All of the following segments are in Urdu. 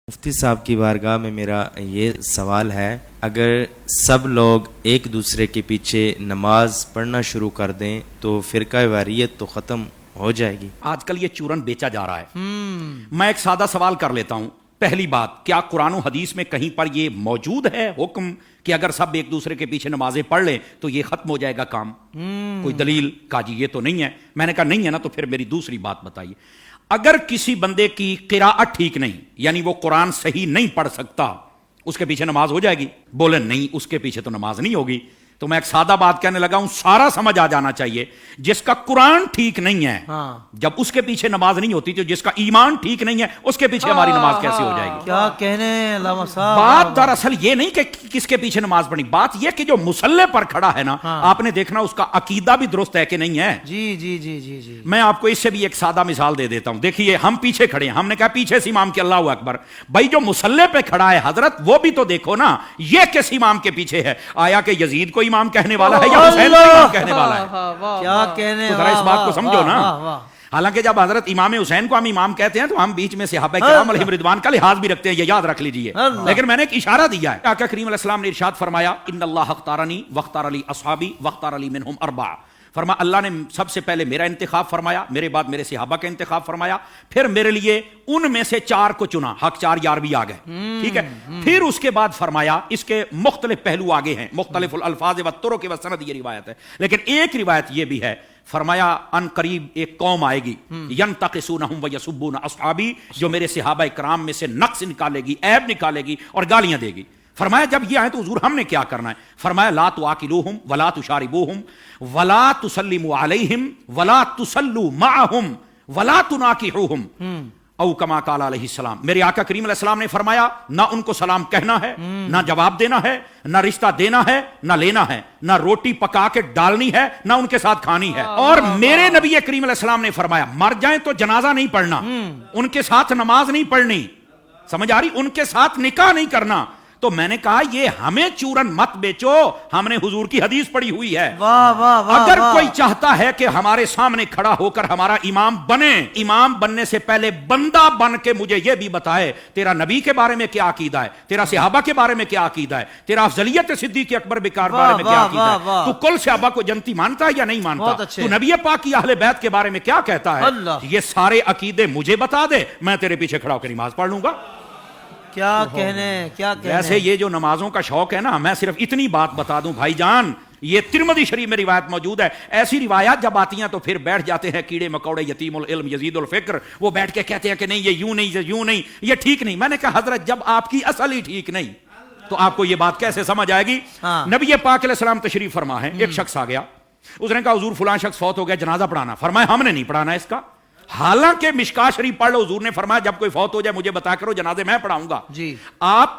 مفتی صاحب کی بارگاہ میں میرا یہ سوال ہے، اگر سب لوگ ایک دوسرے کے پیچھے نماز پڑھنا شروع کر دیں تو فرقہ واریت تو ختم ہو جائے گی؟ آج کل یہ چورن بیچا جا رہا ہے۔ میں ایک سادہ سوال کر لیتا ہوں۔ پہلی بات، کیا قرآن و حدیث میں کہیں پر یہ موجود ہے حکم کہ اگر سب ایک دوسرے کے پیچھے نمازیں پڑھ لیں تو یہ ختم ہو جائے گا کام؟ کوئی دلیل؟ کہا جی یہ تو نہیں ہے۔ میں نے کہا نہیں ہے نا، تو پھر میری دوسری بات بتائیے۔ اگر کسی بندے کی قراءت ٹھیک نہیں، یعنی وہ قرآن صحیح نہیں پڑھ سکتا، اس کے پیچھے نماز ہو جائے گی؟ بولے نہیں، اس کے پیچھے تو نماز نہیں ہوگی۔ تو میں ایک سادہ بات کہنے لگا ہوں، سارا سمجھ آ جانا چاہیے۔ جس کا قرآن ٹھیک نہیں ہے، جب اس کے پیچھے نماز نہیں ہوتی، تو جس کا ایمان ٹھیک نہیں ہے اس کے پیچھے ہماری نماز کیسے ہو جائے گی؟ کیا کہنے علامہ صاحب۔ بات دراصل یہ نہیں کہ کس کے پیچھے نماز پڑھنی، بات یہ کہ جو مصلی پر کھڑا ہے نا، آپ نے دیکھنا اس کا عقیدہ بھی درست ہے کہ نہیں ہے۔ جی جی جی جی جی میں آپ کو اس سے بھی ایک سادہ مثال دے دیتا ہوں۔ دیکھیے، ہم پیچھے کھڑے ہیں، ہم نے کہا پیچھے سے امام کے اللہ اکبر، بھائی جو مصلی پہ کھڑا ہے حضرت، وہ بھی تو دیکھو نا یہ کس امام کے پیچھے ہے؟ آیا کہ یزید کو امام کہنے والا ہے یا حسین کو امام کہنے والا ہے؟ کیا کہنے، تو ذرا اس بات کو سمجھو نا۔ حالانکہ جب حضرت امام حسین کو ہم امام کہتے ہیں تو ہم بیچ میں صحابہ کرام علیہم رضوان کا لحاظ بھی رکھتے ہیں، یہ یاد رکھ لیجئے۔ لیکن میں نے ایک اشارہ دیا ہے۔ آقا کریم علیہ السلام نے ارشاد فرمایا، ان اللہ اختارنی واختار لی اصحابی واختار لی منہم اربع۔ فرمایا اللہ نے سب سے پہلے میرا انتخاب فرمایا، میرے بعد میرے صحابہ کا انتخاب فرمایا، پھر میرے لیے ان میں سے 4 کو چنا، حق 4 یار بھی آ گئے، ٹھیک ہے۔ پھر اس کے بعد فرمایا، اس کے مختلف پہلو آگے ہیں، مختلف الالفاظ والطرق والسند، یہ روایت ہے، لیکن ایک روایت یہ بھی ہے، فرمایا ان قریب ایک قوم آئے گی، ینتقصونہم ویسبون اصحابی، جو میرے صحابہ کرام میں سے نقص نکالے گی، عیب نکالے گی اور گالیاں دے گی۔ فرمایا جب یہ آئے تو حضور ہم نے کیا کرنا ہے؟ فرمایا لا تواکلوہم ولا تشاربوہم ولا تسلموا علیہم ولا تسلوا معہم ولا تناکحوہم، او کما قال علیہ السلام۔ میرے آقا کریم علیہ السلام نے فرمایا نہ ان کو سلام کہنا ہے، نہ جواب دینا ہے، نہ رشتہ دینا ہے، نہ لینا ہے، نہ روٹی پکا کے ڈالنی ہے، نہ ان کے ساتھ کھانی ہے۔ اور میرے نبی کریم علیہ السلام نے فرمایا مر جائیں تو جنازہ نہیں پڑھنا، ان کے ساتھ نماز نہیں پڑھنی، سمجھ آ رہی؟ ان کے ساتھ نکاح نہیں کرنا۔ تو میں نے کہا یہ ہمیں چورن مت بیچو، ہم نے حضور کی حدیث پڑھی ہوئی ہے۔ اگر کوئی چاہتا ہے کہ ہمارے سامنے کھڑا ہو کر ہمارا امام بنے، امام بننے سے پہلے بندہ بن کے مجھے یہ بھی بتائے تیرا نبی کے بارے میں کیا عقیدہ ہے، تیرا صحابہ کے بارے میں کیا عقیدہ ہے، تیرا افضلیت صدیق اکبر بکار بارے میں کیا عقیدہ ہے، تو کل صحابہ کو جنتی مانتا ہے یا نہیں مانتا، تو نبی پاک کی اہل بیت کے بارے میں کیا کہتا ہے، یہ سارے عقیدے مجھے بتا دے، میں تیرے پیچھے کھڑا ہو کے نماز پڑھ لوں گا۔ کیا کہنے، کیا کہنے۔ ویسے یہ جو نمازوں کا شوق ہے نا، میں صرف اتنی بات بتا دوں بھائی جان، یہ ترمذی شریف میں روایت موجود ہے۔ ایسی روایات جب آتی ہیں تو پھر بیٹھ جاتے ہیں کیڑے مکوڑے، یتیم العلم یزید الفکر، وہ بیٹھ کے کہتے ہیں کہ نہیں یہ یوں نہیں، یہ یوں نہیں، یہ ٹھیک نہیں۔ میں نے کہا حضرت جب آپ کی اصل ہی ٹھیک نہیں تو آپ کو یہ بات کیسے سمجھ آئے گی؟ نبی پاک علیہ السلام تشریف فرما ہے، ایک شخص آ گیا، اس نے کہا حضور فلاں شخص فوت ہو گیا، جنازہ پڑھانا۔ فرمایا ہم نے نہیں پڑھانا اس کا، حالانکہ مشکاہ شریف پڑھ لو، حضور نے فرمایا جب کوئی فوت ہو جائے مجھے بتا کرو، جنازے میں پڑھاؤں گا۔ جی آپ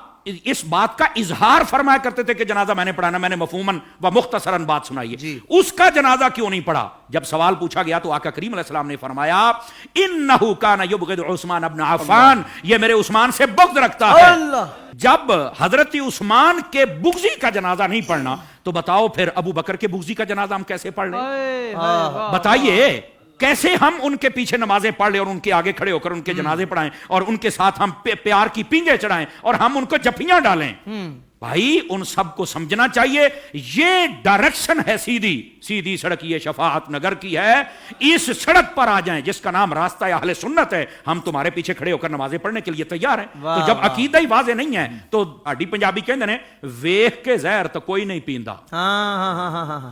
اس بات کا اظہار فرمایا کرتے تھے کہ جنازہ میں نے پڑھانا، میں نے مفہوماً و مختصراً بات سنائی ہے، اس کا جنازہ کیوں نہیں پڑھا؟ جب سوال پوچھا گیا تو آقا کریم علیہ السلام نے فرمایا انہ کان یبغض عثمان ابن عفان، یہ میرے عثمان سے بغض رکھتا ہے۔ جب حضرت عثمان کے بغضی کا جنازہ نہیں پڑھنا تو بتاؤ پھر ابو بکر کے بغضی کا جنازہ ہم کیسے پڑھ لیں؟ بتائیے کیسے ہم ان کے پیچھے نمازیں پڑھ لیں اور ان کے آگے کھڑے ہو کر ان کے جنازے پڑھائیں اور ان کے ساتھ ہم پیار کی پینگیں چڑھائیں اور ہم ان کو جفیاں ڈالیں؟ بھائی ان سب کو سمجھنا چاہیے یہ ڈائریکشن ہے، سیدھی سڑک یہ شفاعت نگر کی ہے، اس سڑک پر آ جائیں جس کا نام راستہ اہل سنت ہے، ہم تمہارے پیچھے کھڑے ہو کر نمازیں پڑھنے کے لیے تیار ہیں۔ تو جب عقیدہ ہی واضح نہیں ہے تو آڈی پنجابی کہندے نے ویکھ کے زہر تو کوئی نہیں پیندا۔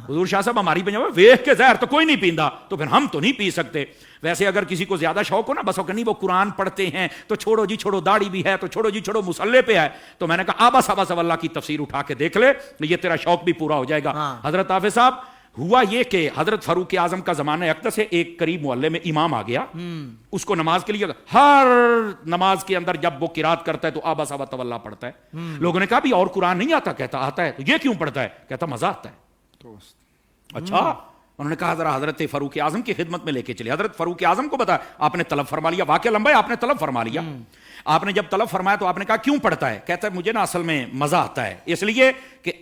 حضور شاہ صاحب ہماری پنجابی ویکھ کے زہر تو کوئی نہیں پیندا، تو پھر ہم تو نہیں پی سکتے۔ ویسے اگر کسی کو زیادہ شوق ہو نا، بس نہیں وہ قرآن پڑھتے ہیں تو چھوڑو جی چھوڑو، داڑھی بھی ہے تو چھوڑو جی چھوڑو، مصلی پہ ہے، تو میں نے کہا آبا صاحب اللہ کی تفسیر اٹھا کے دیکھ لے، یہ تیرا شوق بھی پورا ہو جائے گا۔ حضرت حافظ صاحب ہوا یہ کہ حضرت فاروق اعظم کا زمانہ اقدس ہے، ایک قریب محلے میں امام آ گیا، اس کو نماز کے لیے ہر نماز کے اندر جب وہ قرات کرتا ہے تو آبا صاحب تولا پڑھتا ہے۔ لوگوں نے کہا بھی اور قرآن نہیں آتا؟ کہتا آتا ہے۔ تو یہ کیوں پڑھتا ہے؟ کہتا مزہ آتا ہے۔ اچھا، انہوں نے کہا ذرا حضرت فاروق اعظم کی خدمت میں لے کے چلے۔ حضرت فاروق اعظم کو بتا آپ نے طلب فرما لیا، واقعہ لمبا ہے، آپ نے طلب فرما لیا۔ آپ نے جب طلب فرمایا تو آپ نے کہا کیوں پڑھتا ہے؟ کہتا ہے مجھے نا اصل میں مزہ آتا ہے، اس لیے کہ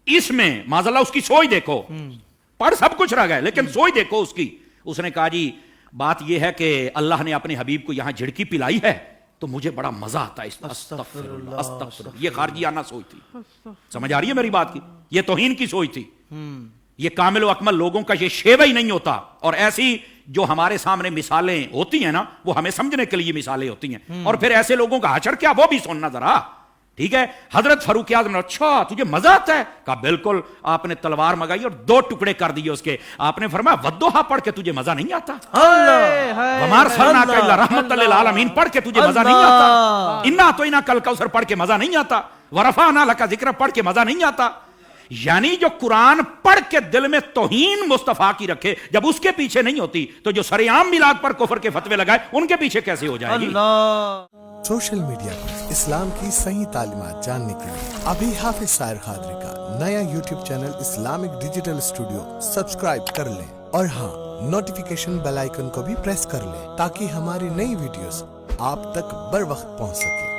اس میں معاذ اللہ اس کی سوچ دیکھو، پڑھ سب کچھ رہ گئے لیکن سوچ دیکھو اس کی۔ اس نے کہا جی بات یہ ہے کہ اللہ نے اپنے حبیب کو یہاں جھڑکی پلائی ہے تو مجھے بڑا مزہ آتا ہے اس میں استغفر اللہ استغفر اللہ. یہ خارجیانہ سوچ تھی. سمجھ آ رہی ہے میری بات کی؟ یہ توہین کی سوچ تھی. یہ کامل و اکمل لوگوں کا یہ شیوہ ہی نہیں ہوتا. اور ایسی جو ہمارے سامنے مثالیں ہوتی ہیں نا وہ ہمیں سمجھنے کے لیے مثالیں ہوتی ہیں. اور پھر ایسے لوگوں کا حشر کیا وہ بھی سننا ذرا. ٹھیک ہے. حضرت فاروق اعظم نے اچھا تجھے مزہ آتا ہے؟ کہا بالکل. آپ نے تلوار منگائی اور 2 ٹکڑے کر دیے اس کے. آپ نے فرمایا والضحیٰ پڑھ کے تجھے مزہ نہیں آتا؟ وما ارسلناک الا رحمۃ للعالمین پڑھ کے تجھے مزہ نہیں آتا؟ انا اعطیناک الکوثر پڑھ کے مزہ نہیں آتا؟ ورفعنا لک ذکرک پڑھ کے مزہ نہیں آتا؟ یعنی جو قرآن پڑھ کے دل میں توہین مصطفیٰ کی رکھے جب اس کے پیچھے نہیں ہوتی تو جو سر عام میلاد پر کفر کے فتوے لگائے ان کے پیچھے کیسے ہو جائے گی؟ سوشل میڈیا پر اسلام کی صحیح تعلیمات جاننے کے لیے ابھی حافظ سائر قادری کا نیا YouTube channel Islamic digital studio subscribe کر لیں اور ہاں نوٹیفیکیشن بیل آئیکن کو بھی پریس کر لیں تاکہ ہماری نئی ویڈیوز آپ تک بر وقت پہنچ سکے.